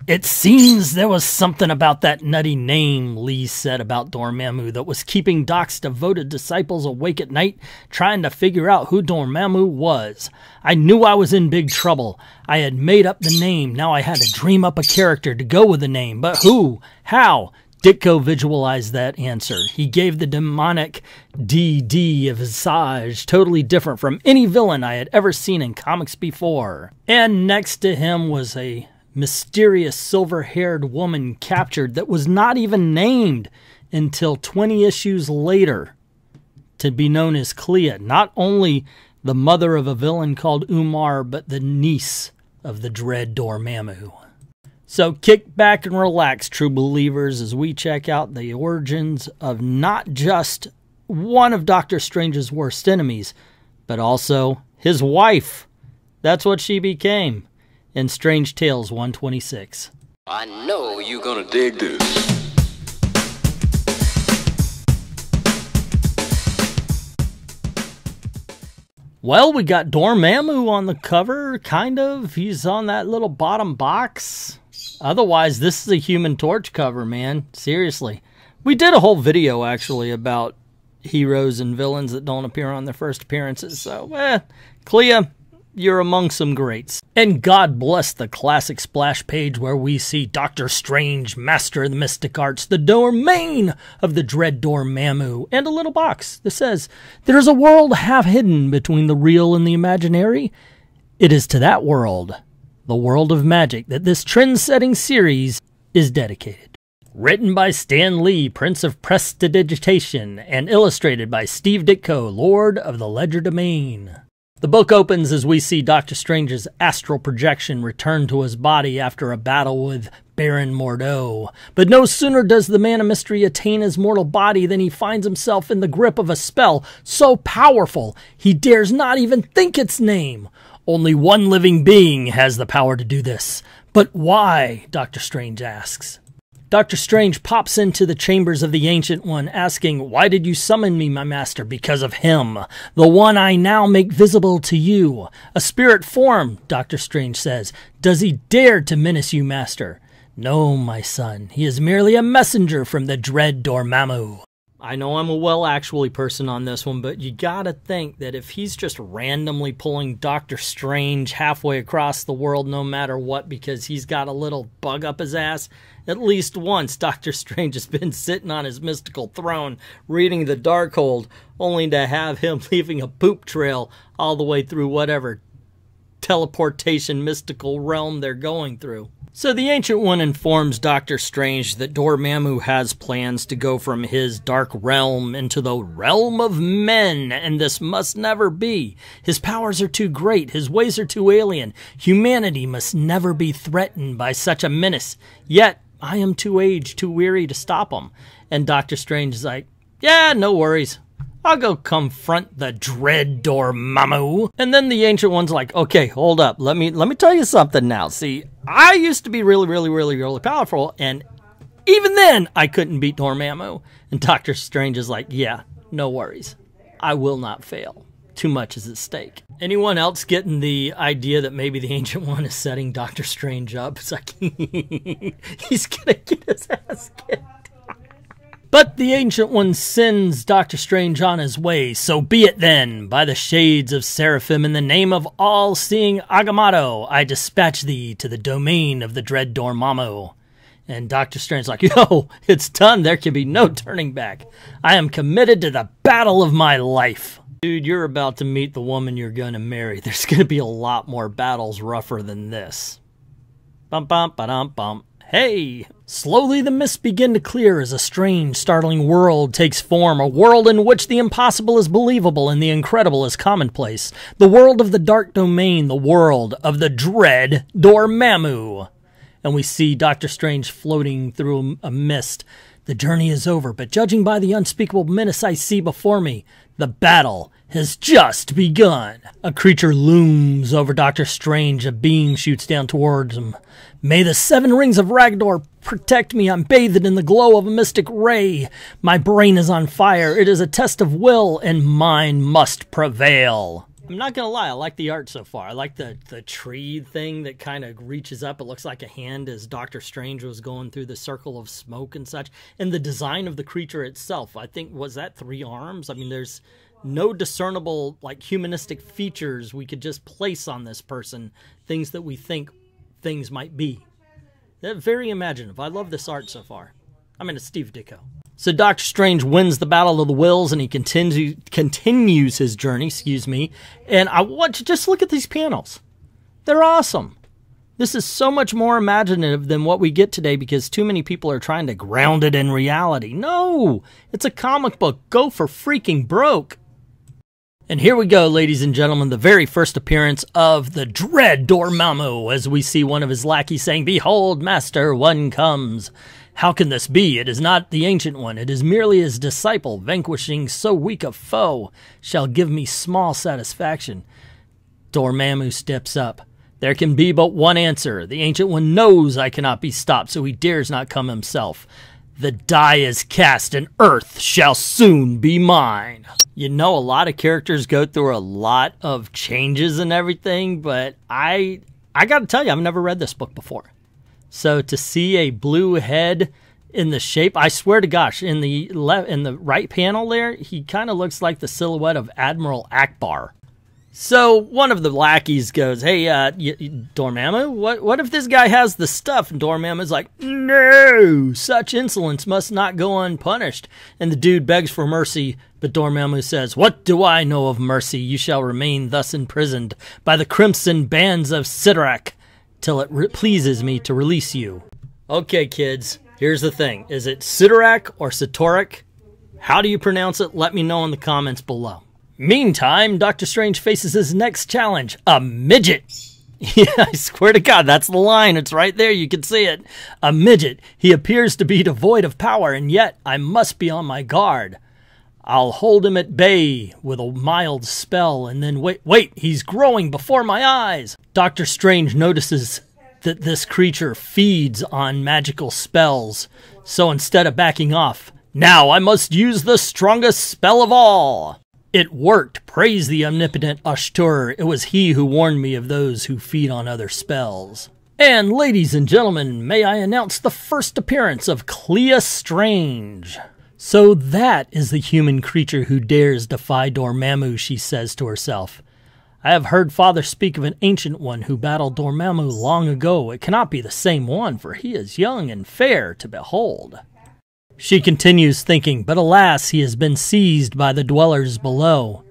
It seems there was something about that nutty name, Lee said about Dormammu, that was keeping Doc's devoted disciples awake at night trying to figure out who Dormammu was. I knew I was in big trouble. I had made up the name. Now I had to dream up a character to go with the name. But who? How? Ditko visualized that answer. He gave the demonic DD a visage totally different from any villain I had ever seen in comics before. And next to him was a mysterious silver-haired woman captured that was not even named until 20 issues later to be known as Clea, not only the mother of a villain called Umar, but the niece of the dread Dormammu. So kick back and relax, true believers, as we check out the origins of not just one of Doctor Strange's worst enemies, but also his wife. That's what she became in Strange Tales 126. I know you're gonna dig this. Well, we got Dormammu on the cover, kind of. He's on that little bottom box. Otherwise, this is a Human Torch cover, man. Seriously. We did a whole video, actually, about heroes and villains that don't appear on their first appearances. So, Clea, you're among some greats. And God bless the classic splash page where we see Doctor Strange, master of the mystic arts, the domain of the dread Dormammu, and a little box that says, "There's a world half hidden between the real and the imaginary. It is to that world, the world of magic, that this trend-setting series is dedicated." Written by Stan Lee, Prince of Prestidigitation, and illustrated by Steve Ditko, Lord of the Legerdemain. The book opens as we see Doctor Strange's astral projection return to his body after a battle with Baron Mordo. But no sooner does the man of mystery attain his mortal body than he finds himself in the grip of a spell so powerful he dares not even think its name. Only one living being has the power to do this. But why? Doctor Strange asks. Doctor Strange pops into the chambers of the Ancient One, asking, "Why did you summon me, my master?" "Because of him, the one I now make visible to you. A spirit form," Doctor Strange says. "Does he dare to menace you, master?" "No, my son. He is merely a messenger from the dread Dormammu." I know I'm a well-actually person on this one, but you gotta think that if he's just randomly pulling Doctor Strange halfway across the world no matter what because he's got a little bug up his ass, at least once Doctor Strange has been sitting on his mystical throne reading the Darkhold, only to have him leaving a poop trail all the way through whatever teleportation mystical realm they're going through. So the Ancient One informs Doctor Strange that Dormammu has plans to go from his dark realm into the realm of men, and this must never be. His powers are too great, his ways are too alien. Humanity must never be threatened by such a menace. Yet, I am too aged, too weary to stop him. And Doctor Strange is like, "Yeah, no worries. I'll go confront the dread Dormammu." And then the Ancient One's like, "Okay, hold up. Let me tell you something now. See, I used to be really powerful, and even then I couldn't beat Dormammu." And Doctor Strange is like, "Yeah, no worries. I will not fail. Too much is at stake." Anyone else getting the idea that maybe the Ancient One is setting Doctor Strange up? It's like, he's gonna get his ass kicked. But the Ancient One sends Doctor Strange on his way. "So be it then. By the shades of Seraphim, in the name of all-seeing Agamotto, I dispatch thee to the domain of the dread Dormammu." And Doctor Strange's like, "Yo, it's done. There can be no turning back. I am committed to the battle of my life." Dude, you're about to meet the woman you're gonna marry. There's gonna be a lot more battles rougher than this. Bum bum ba-dum bum. Hey! Slowly the mists begin to clear as a strange, startling world takes form, a world in which the impossible is believable and the incredible is commonplace. The world of the dark domain, the world of the dread Dormammu. And we see Doctor Strange floating through a mist. The journey is over, but judging by the unspeakable menace I see before me, the battle has just begun. A creature looms over Doctor Strange. A being shoots down towards him. "May the 7 rings of Ragdor protect me. I'm bathed in the glow of a mystic ray. My brain is on fire. It is a test of will, and mine must prevail." I'm not gonna lie, I like the art so far. I like the tree thing that kind of reaches up. It looks like a hand as Doctor Strange was going through the circle of smoke and such. And the design of the creature itself, I think, was that 3 arms? I mean, there's no discernible, like, humanistic features we could just place on this person, things that we think things might be. They're very imaginative. I love this art so far. I'm into Steve Ditko. So Doctor Strange wins the Battle of the Wills, and he continues his journey, and I want to just look at these panels. They're awesome. This is so much more imaginative than what we get today because too many people are trying to ground it in reality. No, it's a comic book. Go for freaking broke. And here we go, ladies and gentlemen, the very first appearance of the dread Dormammu, as we see one of his lackeys saying, "Behold, Master, one comes. How can this be? It is not the Ancient One. It is merely his disciple. Vanquishing so weak a foe shall give me small satisfaction." Dormammu steps up. "There can be but one answer. The Ancient One knows I cannot be stopped, so he dares not come himself. The die is cast, and Earth shall soon be mine." You know, a lot of characters go through a lot of changes and everything, but I gotta tell you, I've never read this book before. So to see a blue head in the shape, I swear to gosh, in the right panel there, he kind of looks like the silhouette of Admiral Akbar. So one of the lackeys goes, "Hey, Dormammu, what if this guy has the stuff?" And Dormammu's like, "No, such insolence must not go unpunished." And the dude begs for mercy, but Dormammu says, "What do I know of mercy? You shall remain thus imprisoned by the crimson bands of Sidorak till it pleases me to release you." Okay, kids, here's the thing. Is it Sidorak or Sidorak? How do you pronounce it? Let me know in the comments below. Meantime, Doctor Strange faces his next challenge, a midget. Yeah, I swear to God, that's the line. It's right there. You can see it. A midget. He appears to be devoid of power, and yet I must be on my guard. I'll hold him at bay with a mild spell, and then wait, he's growing before my eyes. Doctor Strange notices that this creature feeds on magical spells, so instead of backing off, now I must use the strongest spell of all. It worked. Praise the omnipotent Ashtur. It was he who warned me of those who feed on other spells. And ladies and gentlemen, may I announce the first appearance of Clea Strange. So that is the human creature who dares defy Dormammu, she says to herself. I have heard Father speak of an Ancient One who battled Dormammu long ago. It cannot be the same one, for he is young and fair to behold. She continues thinking, but alas, he has been seized by the dwellers below.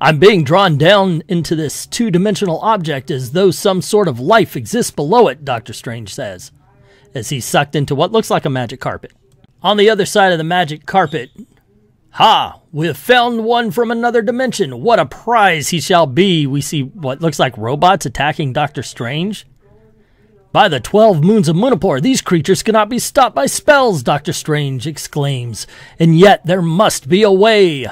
I'm being drawn down into this two-dimensional object as though some sort of life exists below it, Doctor Strange says, as he's sucked into what looks like a magic carpet. On the other side of the magic carpet, ha! We have found one from another dimension. What a prize he shall be. We see what looks like robots attacking Doctor Strange. By the 12 moons of Munipur, these creatures cannot be stopped by spells, Doctor Strange exclaims. And yet there must be a way.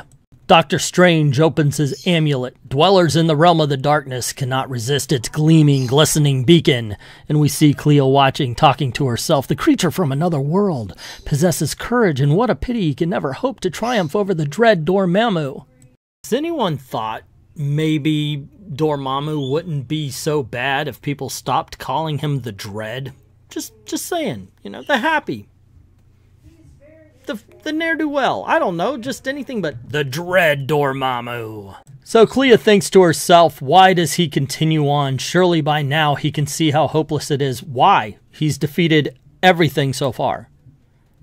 Doctor Strange opens his amulet. Dwellers in the realm of the darkness cannot resist its gleaming, glistening beacon. And we see Clea watching, talking to herself. The creature from another world possesses courage, and what a pity he can never hope to triumph over the dread Dormammu. Has anyone thought maybe Dormammu wouldn't be so bad if people stopped calling him the Dread? Just saying, you know, the happy. The ne'er-do-well. I don't know, just anything but the Dread Dormammu. So Clea thinks to herself, why does he continue on? Surely by now he can see how hopeless it is. Why? He's defeated everything so far.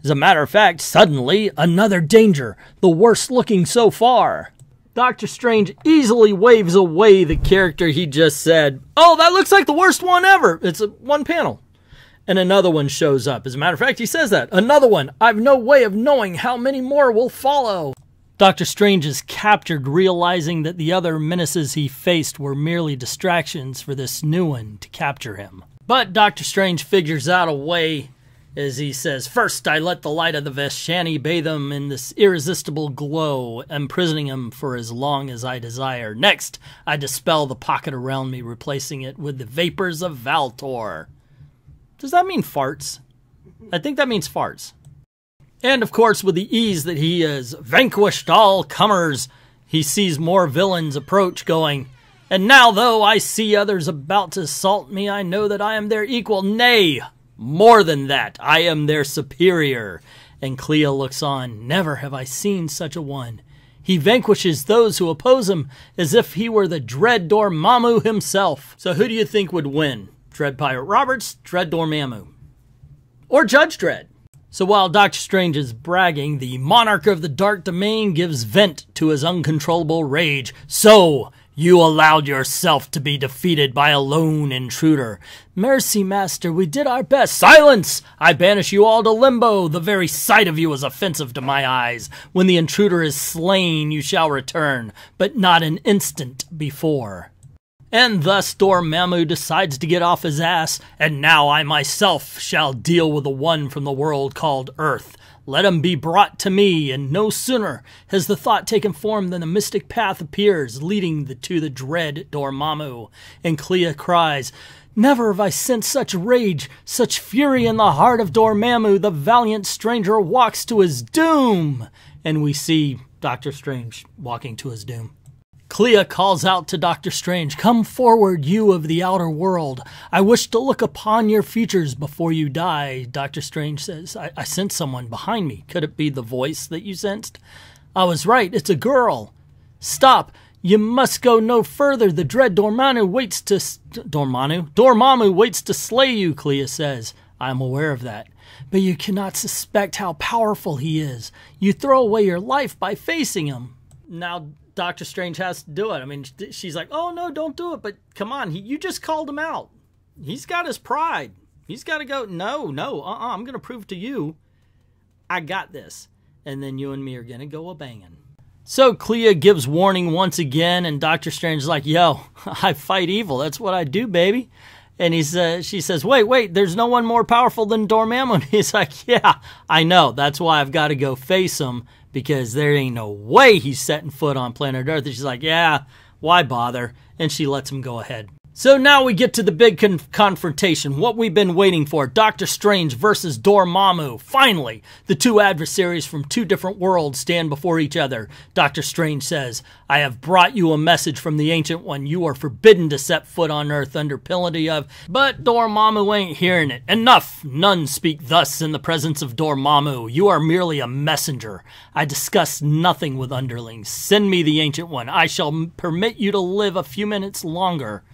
As a matter of fact, suddenly, another danger. The worst looking so far. Doctor Strange easily waves away the character he just said. Oh, that looks like the worst one ever. It's one panel. And another one shows up. As a matter of fact, he says that. Another one. I've no way of knowing how many more will follow. Doctor Strange is captured, realizing that the other menaces he faced were merely distractions for this new one to capture him. But Doctor Strange figures out a way, as he says, first I let the light of the Vashani bathe him in this irresistible glow, imprisoning him for as long as I desire. Next, I dispel the pocket around me, replacing it with the vapors of Valtor. Does that mean farts? I think that means farts. And of course, with the ease that he has vanquished all comers, he sees more villains approach going, And now, though I see others about to assault me, I know that I am their equal. Nay, more than that, I am their superior. And Clea looks on. Never have I seen such a one. He vanquishes those who oppose him as if he were the dread Dormammu himself. So who do you think would win? Dread Pirate Roberts, Dread Dormammu, or Judge Dredd? So while Doctor Strange is bragging, the monarch of the dark domain gives vent to his uncontrollable rage. So, you allowed yourself to be defeated by a lone intruder. Mercy, Master, we did our best. Silence! I banish you all to limbo. The very sight of you is offensive to my eyes. When the intruder is slain, you shall return, but not an instant before. And thus Dormammu decides to get off his ass, and now I myself shall deal with the one from the world called Earth. Let him be brought to me, and no sooner has the thought taken form than a mystic path appears, leading to the dread Dormammu. And Clea cries, Never have I sensed such rage, such fury in the heart of Dormammu. The valiant stranger walks to his doom. And we see Doctor Strange walking to his doom. Clea calls out to Doctor Strange, Come forward, you of the outer world. I wish to look upon your features before you die. Doctor Strange says, I sense someone behind me. Could it be the voice that you sensed? I was right, it's a girl. Stop, you must go no further. The dread Dormammu waits to... Dormammu waits to slay you, Clea says. I am aware of that. But you cannot suspect how powerful he is. You throw away your life by facing him. Now, Doctor Strange has to do it. I mean, she's like, oh, no, don't do it. But come on, you just called him out. He's got his pride. He's got to go, no, I'm going to prove to you I got this. And then you and me are going to go a-banging. So Clea gives warning once again, and Doctor Strange is like, yo, I fight evil. That's what I do, baby. And she says, wait, there's no one more powerful than Dormammu. And he's like, yeah, I know. That's why I've got to go face him, because there ain't no way he's setting foot on planet Earth. And she's like, yeah, why bother? And she lets him go ahead. So now we get to the big confrontation, what we've been waiting for, Doctor Strange versus Dormammu. Finally, the two adversaries from two different worlds stand before each other. Doctor Strange says, I have brought you a message from the Ancient One. You are forbidden to set foot on Earth under penalty of... But Dormammu ain't hearing it. Enough! None speak thus in the presence of Dormammu. You are merely a messenger. I discuss nothing with underlings. Send me the Ancient One. I shall permit you to live a few minutes longer.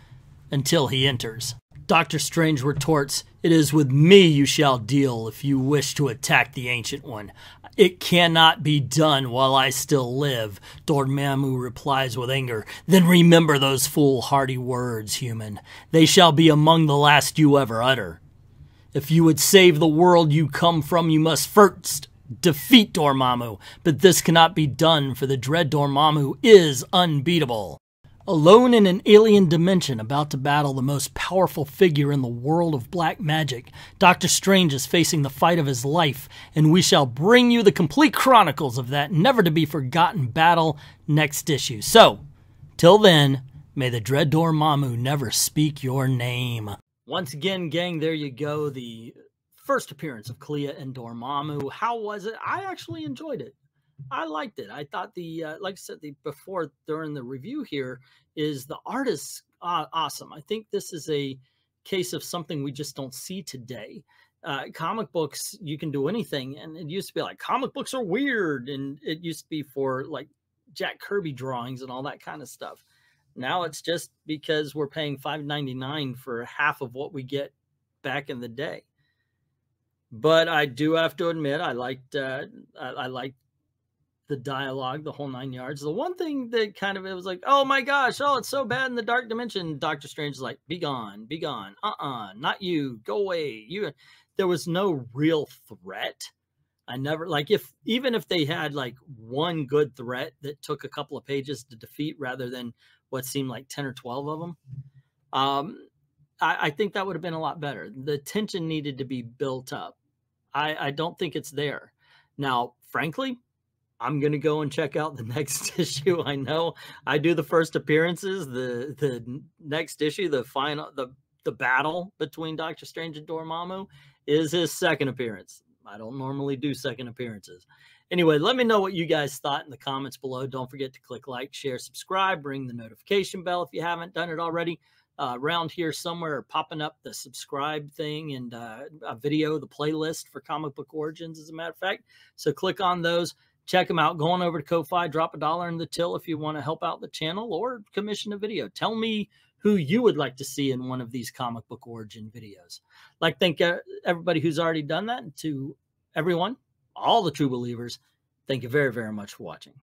Until he enters. Doctor Strange retorts, It is with me you shall deal if you wish to attack the Ancient One. It cannot be done while I still live. Dormammu replies with anger, Then remember those foolhardy words, human. They shall be among the last you ever utter. If you would save the world you come from, you must first defeat Dormammu. But this cannot be done, for the dread Dormammu is unbeatable. Alone in an alien dimension, about to battle the most powerful figure in the world of black magic, Doctor Strange is facing the fight of his life, and we shall bring you the complete chronicles of that never-to-be-forgotten battle next issue. So, till then, may the dread Dormammu never speak your name. Once again, gang, there you go, the first appearance of Clea and Dormammu. How was it? I actually enjoyed it. I liked it. I thought like I said during the review here, is the art is awesome. I think this is a case of something we just don't see today. Comic books, you can do anything, and it used to be like comic books are weird, and it used to be for like Jack Kirby drawings and all that kind of stuff. Now it's just because we're paying $5.99 for half of what we get back in the day. But I do have to admit, I liked the dialogue, the whole 9 yards. The one thing that kind of, it was like, oh my gosh, it's so bad in the dark dimension. Doctor Strange is like, be gone, not you, go away. There was no real threat. I never, like, even if they had like one good threat that took a couple of pages to defeat rather than what seemed like 10 or 12 of them, I think that would have been a lot better. The tension needed to be built up. I don't think it's there. Now, frankly, I'm going to go and check out the next issue. I know I do the first appearances, the next issue, the final, the battle between Doctor Strange and Dormammu is his second appearance. I don't normally do second appearances. Anyway, let me know what you guys thought in the comments below. Don't forget to click like, share, subscribe, ring the notification bell if you haven't done it already. Around here somewhere popping up the subscribe thing and a video, the playlist for Comic Book Origins, as a matter of fact. So click on those. Check them out. Go on over to Ko-Fi, drop $1 in the till if you want to help out the channel or commission a video. Tell me who you would like to see in one of these comic book origin videos. Like, thank everybody who's already done that. And to everyone, all the true believers, thank you very, very much for watching.